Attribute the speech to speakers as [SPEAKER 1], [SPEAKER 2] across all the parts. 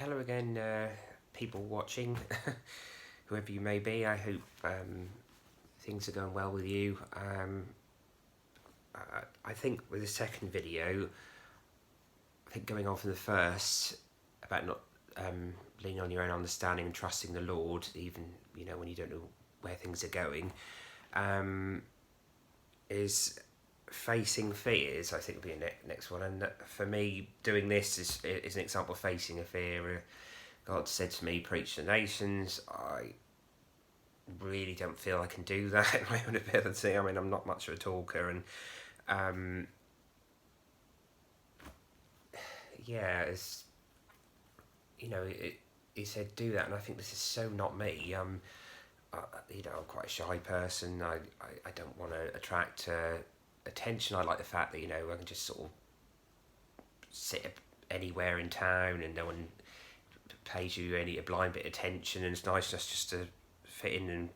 [SPEAKER 1] Hello again, people watching, whoever you may be. I hope things are going well with you. I think with the second video, I think going on from the first about not leaning on your own understanding and trusting the Lord, even when you don't know where things are going, is facing fears. I think will be the next one. And for me, doing this is an example of facing a fear. God said to me, preach to the nations. I really don't feel I can do that in my own ability. I mean, I'm not much of a talker, and yeah, it's he said do that, and I think this is so not me. I'm quite a shy person. I don't want to attract attention. I like the fact that I can just sort of sit anywhere in town and no one pays you a blind bit of attention, and it's nice just to fit in and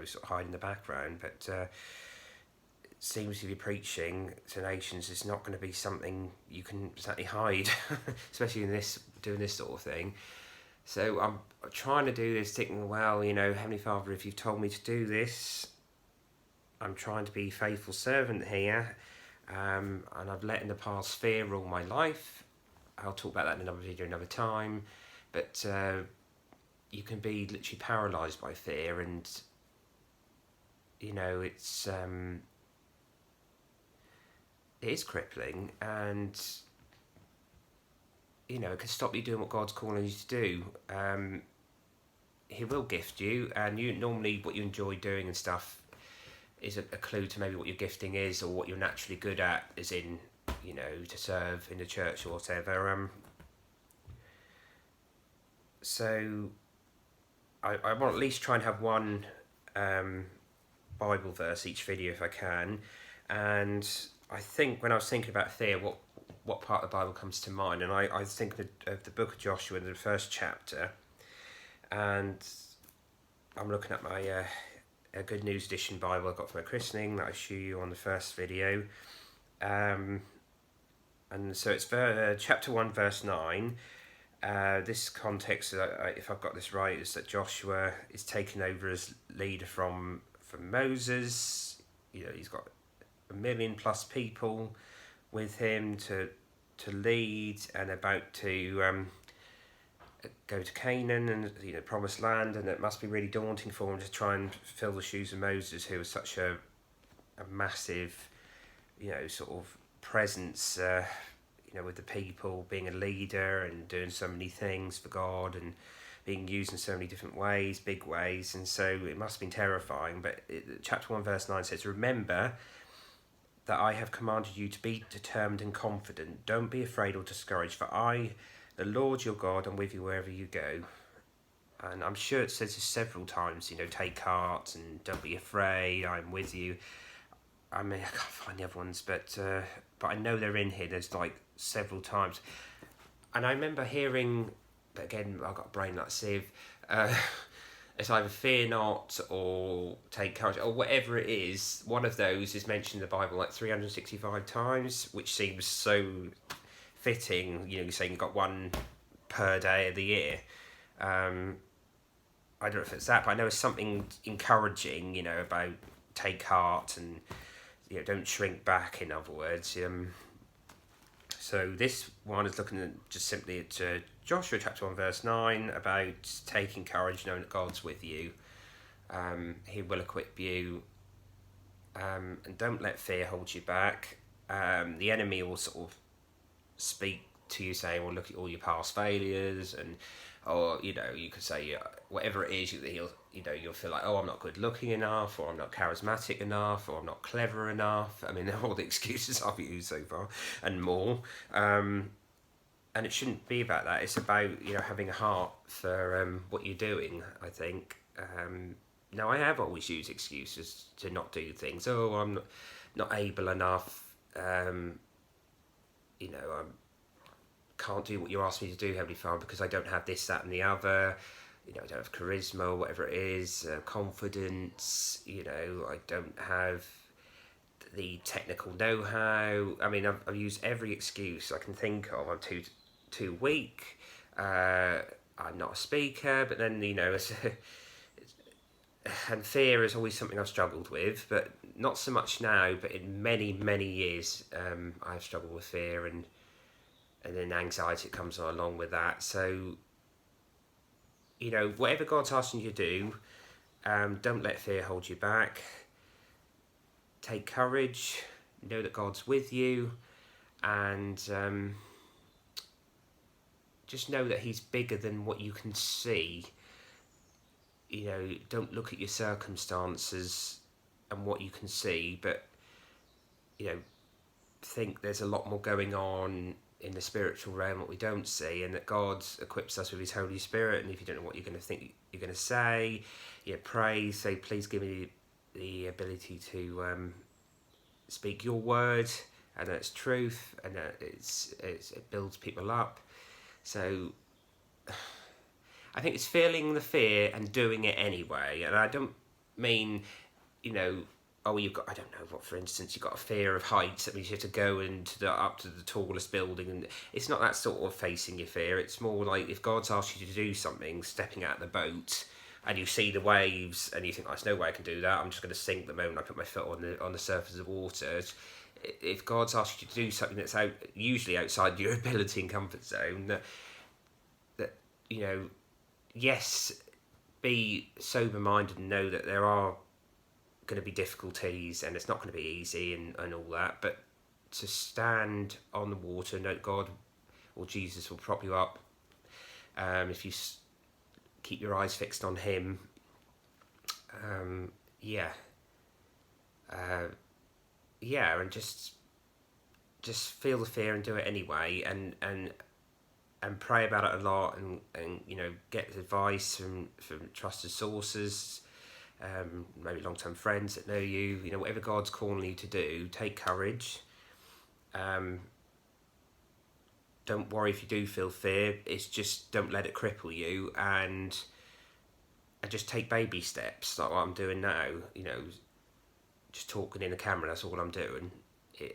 [SPEAKER 1] sort of hide in the background. But it seems to be preaching to nations is not going to be something you can exactly hide, especially in doing this sort of thing. So I'm trying to do this, thinking, well, Heavenly Father, if you've told me to do this, I'm trying to be a faithful servant here, and I've let in the past fear rule my life. I'll talk about that in another video another time, but you can be literally paralysed by fear, and it is crippling, and it can stop you doing what God's calling you to do. He will gift you, and normally what you enjoy doing and stuff is a clue to maybe what your gifting is or what you're naturally good at, as in to serve in the church or whatever. So I want at least try and have one Bible verse each video if I can. And I think when I was thinking about fear, what part of the Bible comes to mind, and I was thinking of the book of Joshua in the first chapter, and I'm looking at my a Good News Edition Bible I got for my christening that I show you on the first video, and so it's chapter 1 verse 9. This context, if I've got this right, is that Joshua is taken over as leader from Moses. He's got 1 million plus people with him to lead, and about to go to Canaan and promised land, and it must be really daunting for him to try and fill the shoes of Moses, who was such a massive sort of presence with the people, being a leader and doing so many things for God and being used in so many different ways, big ways. And so it must have been terrifying. But chapter 1 verse 9 says, remember that I have commanded you to be determined and confident. Don't be afraid or discouraged, for I, the Lord your God, am with you wherever you go. And I'm sure it says this several times, take heart and don't be afraid, I'm with you. I mean, I can't find the other ones, but I know they're in here. There's like several times. And I remember hearing, but again, I've got a brain like a sieve, it's either fear not or take courage or whatever it is. One of those is mentioned in the Bible like 365 times, which seems so fitting. You're saying you've got one per day of the year. I don't know if it's that, but I know it's something encouraging, about take heart and don't shrink back, in other words. So this one is looking at just simply at Joshua chapter 1 verse 9 about taking courage, knowing that God's with you. He will equip you, and don't let fear hold you back. The enemy will sort of speak to you saying, well, look at all your past failures, or you could say whatever it is, you'll feel like, oh, I'm not good looking enough, or I'm not charismatic enough, or I'm not clever enough. I mean, all the excuses I've used so far and more. And it shouldn't be about that. It's about having a heart for what you're doing, I think. Now, I have always used excuses to not do things. Oh, I'm not able enough. I can't do what you asked me to do, Heavenly Father, because I don't have this, that, and the other. I don't have charisma, whatever it is, confidence. I don't have the technical know-how. I mean, I've used every excuse I can think of. I'm too weak. I'm not a speaker, but then, you know, and fear is always something I've struggled with, but not so much now, but in many, many years, I've struggled with fear, and then anxiety comes along with that. So, you know, whatever God's asking you to do, don't let fear hold you back. Take courage, know that God's with you, and just know that He's bigger than what you can see. You know, don't look at your circumstances and what you can see, but, you know, think there's a lot more going on in the spiritual realm that we don't see, and that God equips us with His Holy Spirit. And if you don't know what you're going to think, you're going to say, pray, say, please give me the ability to speak your word, and that's truth, and that it builds people up. So I think it's feeling the fear and doing it anyway. And I don't mean, you know, you've got, I don't know what, for instance, you've got a fear of heights, that means you have to go up to the tallest building, and it's not that sort of facing your fear. It's more like, if God's asked you to do something, stepping out of the boat, and you see the waves, and you think, there's no way I can do that, I'm just going to sink the moment I put my foot on the surface of water. If God's asked you to do something that's usually outside your ability and comfort zone, that you know, yes, be sober-minded and know that there are going to be difficulties, and it's not going to be easy, and all that, but to stand on the water, know that God or Jesus will prop you up, if you keep your eyes fixed on Him. And just feel the fear and do it anyway, and pray about it a lot, and you know, get advice from trusted sources, maybe long-term friends that know you. You know, whatever God's calling you to do, take courage. Don't worry if you do feel fear. It's just, don't let it cripple you, and just take baby steps, like what I'm doing now. You know, just talking in the camera, that's all I'm doing,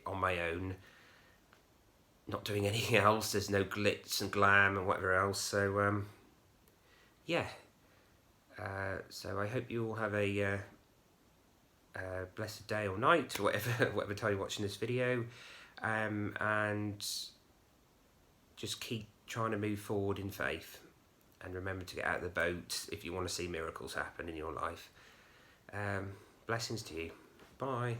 [SPEAKER 1] on my own, not doing anything else. There's no glitz and glam and whatever else. So so I hope you all have a blessed day or night, or whatever time you're watching this video, and just keep trying to move forward in faith, and remember to get out of the boat if you want to see miracles happen in your life. Blessings to you. Bye.